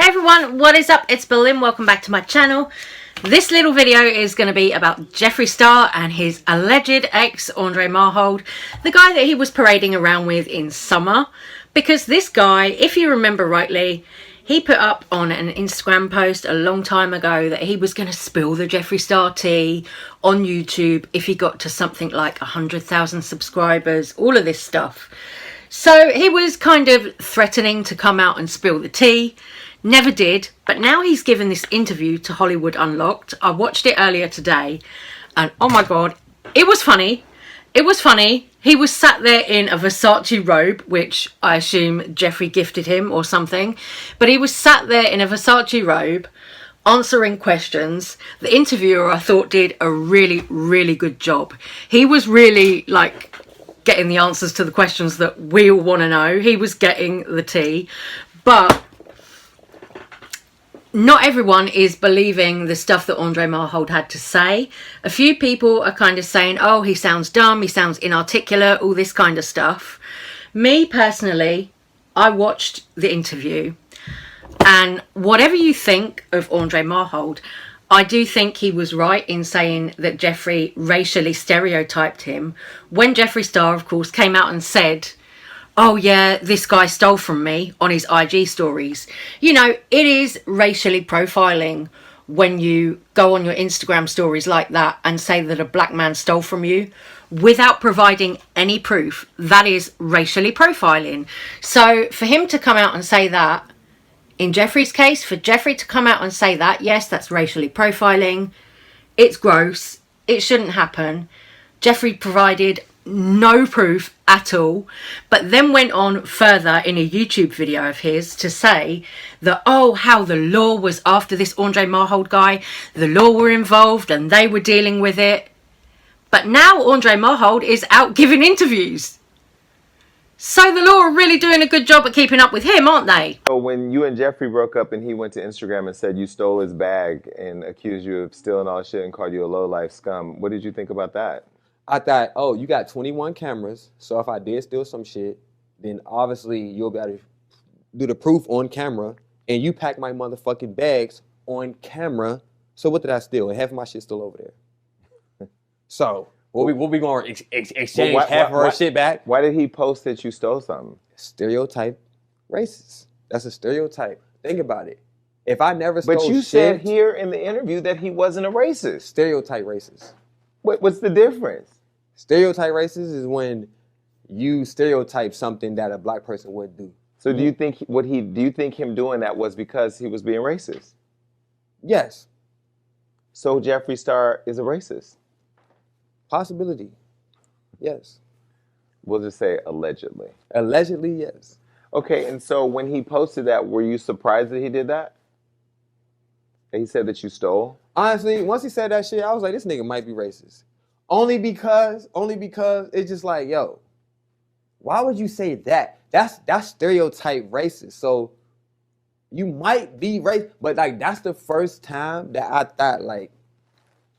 Hey everyone, what is up? It's Berlin. Welcome back to my channel. This little video is going to be about Jeffree Star and his alleged ex, Andre Marhold, the guy that he was parading around with in summer. Because this guy, if you remember rightly, he put up on an Instagram post a long time ago that he was going to spill the Jeffree Star tea on YouTube if he got to something like 100,000 subscribers, all of this stuff. So he was kind of threatening to come out and spill the tea. Never did, but now he's given this interview to Hollywood Unlocked. I watched it earlier today, and oh my god, it was funny. It was funny. He was sat there in a Versace robe, which I assume Jeffree gifted him or something. But he was sat there in a Versace robe, answering questions. The interviewer, I thought, did a really, really good job. He was really, like, getting the answers to the questions that we all want to know. He was getting the tea. But not everyone is believing the stuff that Andre Marhold had to say. A few people are kind of saying, oh, he sounds dumb, he sounds inarticulate, all this kind of stuff. Me, personally, I watched the interview. And whatever you think of Andre Marhold, I do think he was right in saying that Jeffree racially stereotyped him. When Jeffree Star, of course, came out and said, oh yeah, this guy stole from me on his IG stories. You know, it is racially profiling when you go on your Instagram stories like that and say that a black man stole from you without providing any proof. That is racially profiling. So for him to come out and say that, in Jeffree's case, for Jeffree to come out and say that, yes, that's racially profiling. It's gross. It shouldn't happen. Jeffree provided no proof at all, but then went on further in a YouTube video of his to say that, oh, how the law was after this Andre Marhold guy. The law were involved and they were dealing with it. But now Andre Marhold is out giving interviews. So the law are really doing a good job at keeping up with him, aren't they? So when you and Jeffree broke up and he went to Instagram and said you stole his bag and accused you of stealing all shit and called you a low-life scum, what did you think about that? I thought, oh, you got 21 cameras, so if I did steal some shit, then obviously you'll be able to do the proof on camera, and you pack my motherfucking bags on camera, so what did I steal? And half of my shit's still over there. So, what we going to exchange half of our shit back? Why did he post that you stole something? Stereotype racist. That's a stereotype. Think about it. If I never stole shit... But you said here in the interview that he wasn't a racist. Stereotype racist. What's the difference? Stereotype racist is when you stereotype something that a black person would do. So do you think him doing that was because he was being racist? Yes. So Jeffree Star is a racist? Possibility. Yes. We'll just say allegedly. Allegedly, yes. Okay, and so when he posted that, were you surprised that he did that? That he said that you stole? Honestly, once he said that shit, I was like, this nigga might be racist. Only because it's just like, yo, why would you say that? That's stereotype racist. So you might be racist, but like that's the first time that I thought like,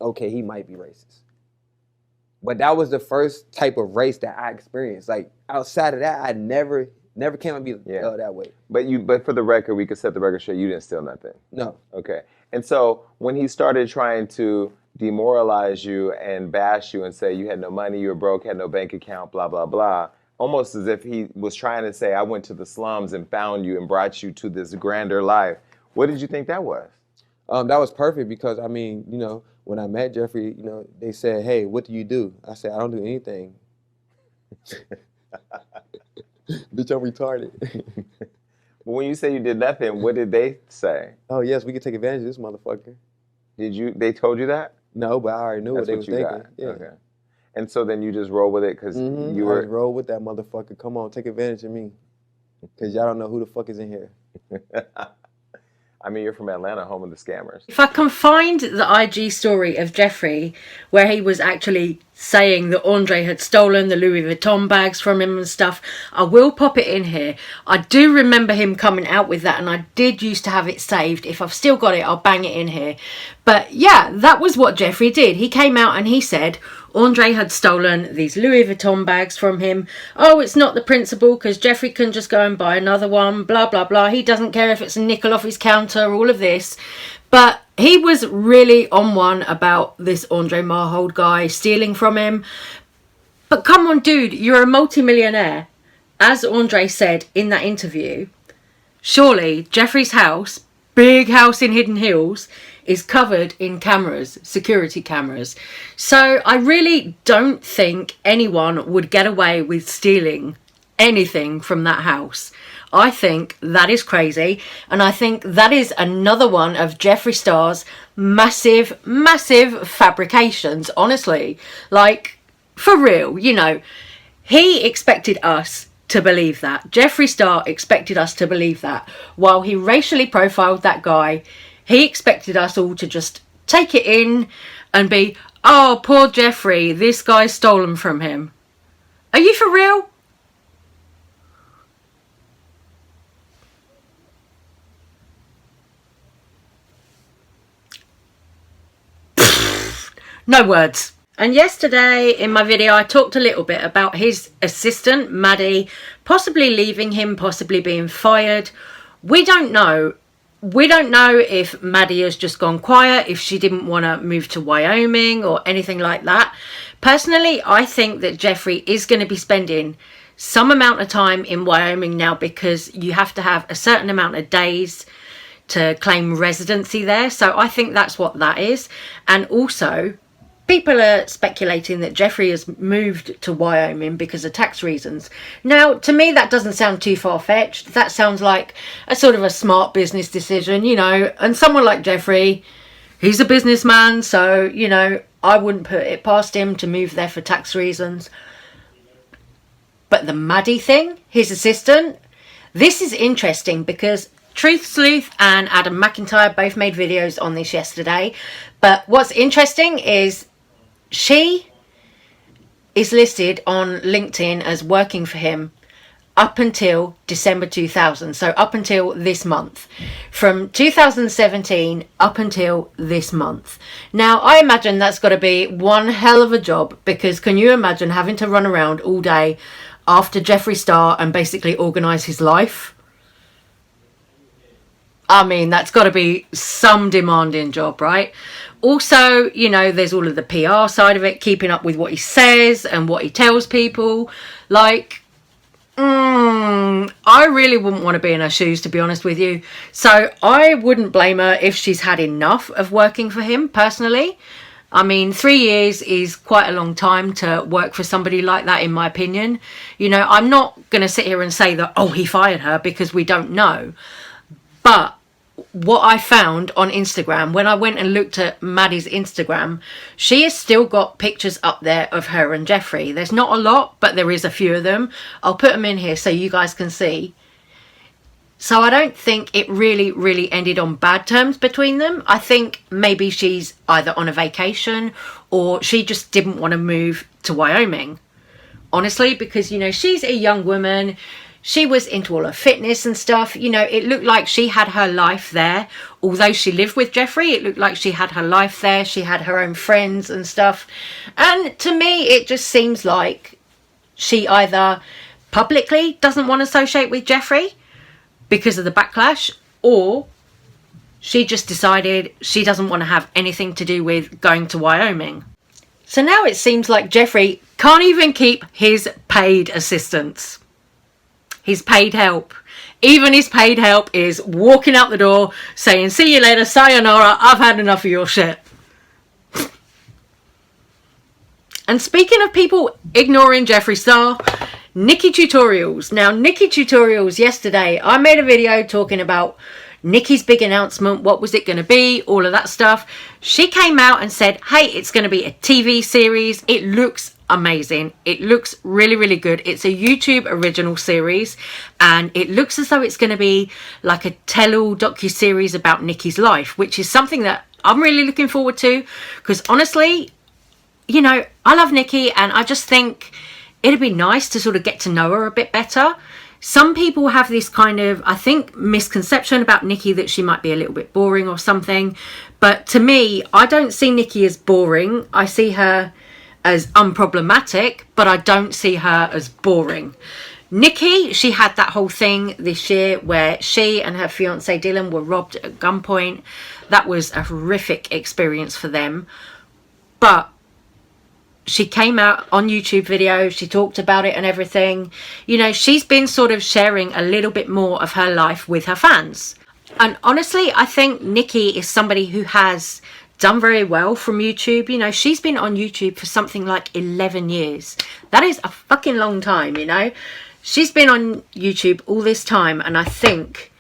okay, he might be racist. But that was the first type of race that I experienced. Like outside of that, I never came and be that way. But for the record, we could set the record straight. You didn't steal nothing. No. Okay. And so when he started trying to demoralize you and bash you and say you had no money, you were broke, had no bank account, blah, blah, blah, almost as if he was trying to say, I went to the slums and found you and brought you to this grander life. What did you think that was? That was perfect because, I mean, you know, when I met Jeffree, you know, they said, hey, what do you do? I said, I don't do anything. Bitch, I'm retarded. But when you say you did nothing, what did they say? Oh, yes, we can take advantage of this motherfucker. They told you that? No, but I already knew what they was thinking. Yeah. Okay. And so then you just roll with it because you were... I just roll with that motherfucker. Come on, take advantage of me. Because y'all don't know who the fuck is in here. I mean, you're from Atlanta, home of the scammers. If I can find the IG story of Jeffree where he was actually saying that Andre had stolen the Louis Vuitton bags from him and stuff. I will pop it in here. I do remember him coming out with that, and I did used to have it saved. If I've still got it, I'll bang it in here. But yeah, that was what Jeffree did. He came out and he said Andre had stolen these Louis Vuitton bags from him. Oh, it's not the principal because Jeffree can just go and buy another one, blah, blah, blah. He doesn't care if it's a nickel off his counter, all of this. But he was really on one about this Andre Marhold guy stealing from him. But come on, dude, you're a multimillionaire. As Andre said in that interview, surely Jeffree's house, big house in Hidden Hills, is covered in cameras, security cameras. So I really don't think anyone would get away with stealing anything from that house. I think that is crazy, and I think that is another one of Jeffree Star's massive fabrications, honestly. Like, for real, you know, he expected us to believe that. Jeffree Star expected us to believe that. While he racially profiled that guy, he expected us all to just take it in and be, oh, poor Jeffree, this guy's stolen from him. Are you for real? No words. And yesterday in my video I talked a little bit about his assistant Maddie possibly leaving him, possibly being fired. We don't know. We don't know if Maddie has just gone quiet, if she didn't want to move to Wyoming or anything like that. Personally, I think that Jeffree is going to be spending some amount of time in Wyoming now, because you have to have a certain amount of days to claim residency there. So I think that's what that is. And also, people are speculating that Jeffree has moved to Wyoming because of tax reasons. Now, to me, that doesn't sound too far-fetched. That sounds like a sort of a smart business decision, you know. And someone like Jeffree, he's a businessman, so, you know, I wouldn't put it past him to move there for tax reasons. But the Maddie thing, his assistant, this is interesting because Truth Sleuth and Adam McIntyre both made videos on this yesterday. But what's interesting is she is listed on LinkedIn as working for him up until December 2000. So up until this month. From 2017 up until this month. Now, I imagine that's got to be one hell of a job, because can you imagine having to run around all day after Jeffree Star and basically organise his life? I mean, that's got to be some demanding job, right? Also, you know, there's all of the PR side of it, keeping up with what he says and what he tells people. Like, I really wouldn't want to be in her shoes, to be honest with you. So I wouldn't blame her if she's had enough of working for him, personally. I mean, 3 years is quite a long time to work for somebody like that, in my opinion. You know, I'm not going to sit here and say that, oh, he fired her, because we don't know. But what I found on Instagram, when I went and looked at Maddie's Instagram, she has still got pictures up there of her and Jeffree. There's not a lot, but there is a few of them. I'll put them in here so you guys can see. So I don't think it really ended on bad terms between them. I think maybe she's either on a vacation or she just didn't want to move to Wyoming. Honestly, because, you know, she's a young woman. She was into all her fitness and stuff. You know, it looked like she had her life there. Although she lived with Jeffree, it looked like she had her life there. She had her own friends and stuff. And to me, it just seems like she either publicly doesn't want to associate with Jeffree because of the backlash, or she just decided she doesn't want to have anything to do with going to Wyoming. So now it seems like Jeffree can't even keep his paid assistants. His paid help. Even his paid help is walking out the door saying, see you later, sayonara, I've had enough of your shit. And speaking of people ignoring Jeffree Star, Nikkie Tutorials. Now, Nikkie Tutorials, yesterday, I made a video talking about Nikkie's big announcement. What was it going to be? All of that stuff. She came out and said, hey, it's going to be a TV series. It looks amazing. It looks really good. It's a YouTube original series, and it looks as though it's going to be like a tell-all docu-series about Nikkie's life, which is something that I'm really looking forward to, because honestly, you know, I love Nikkie, and I just think it'd be nice to sort of get to know her a bit better. Some people have this kind of, I think, misconception about Nikkie that she might be a little bit boring or something. But to me, I don't see Nikkie as boring. I see her as unproblematic, but I don't see her as boring. Nikkie, she had that whole thing this year where she and her fiance Dylan were robbed at gunpoint. That was a horrific experience for them. But she came out on YouTube video, she talked about it and everything. You know, she's been sort of sharing a little bit more of her life with her fans. And honestly, I think Nikkie is somebody who has done very well from YouTube. You know, she's been on YouTube for something like 11 years. That is a fucking long time, you know. She's been on YouTube all this time, and I think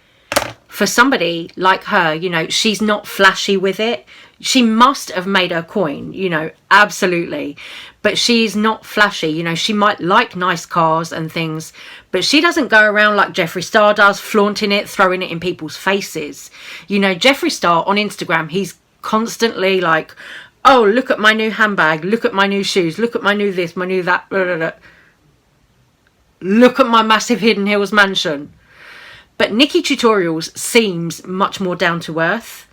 for somebody like her, you know, she's not flashy with it. She must have made her coin, you know, absolutely. But she's not flashy, you know. She might like nice cars and things, but she doesn't go around like Jeffree Star does, flaunting it, throwing it in people's faces. You know, Jeffree Star on Instagram, he's constantly like, oh, look at my new handbag, look at my new shoes, look at my new this, my new that, blah, blah, blah. Look at my massive Hidden Hills mansion. But Nikkie Tutorials seems much more down to earth,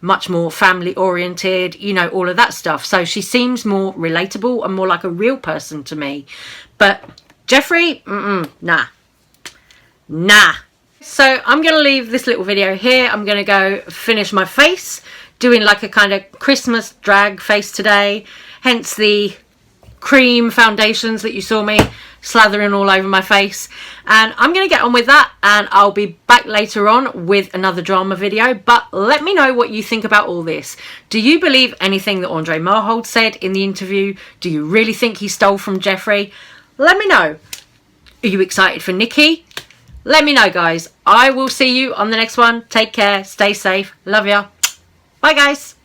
much more family oriented, you know, all of that stuff. So she seems more relatable and more like a real person to me. But Jeffree, nah. So I'm going to leave this little video here. I'm going to go finish my face, doing like a kind of Christmas drag face today. Hence the cream foundations that you saw me slathering all over my face. And I'm going to get on with that, and I'll be back later on with another drama video. But let me know what you think about all this. Do you believe anything that Andre Marhold said in the interview? Do you really think he stole from Jeffree? Let me know. Are you excited for Nikkie? Let me know, guys. I will see you on the next one. Take care. Stay safe. Love ya. Bye, guys.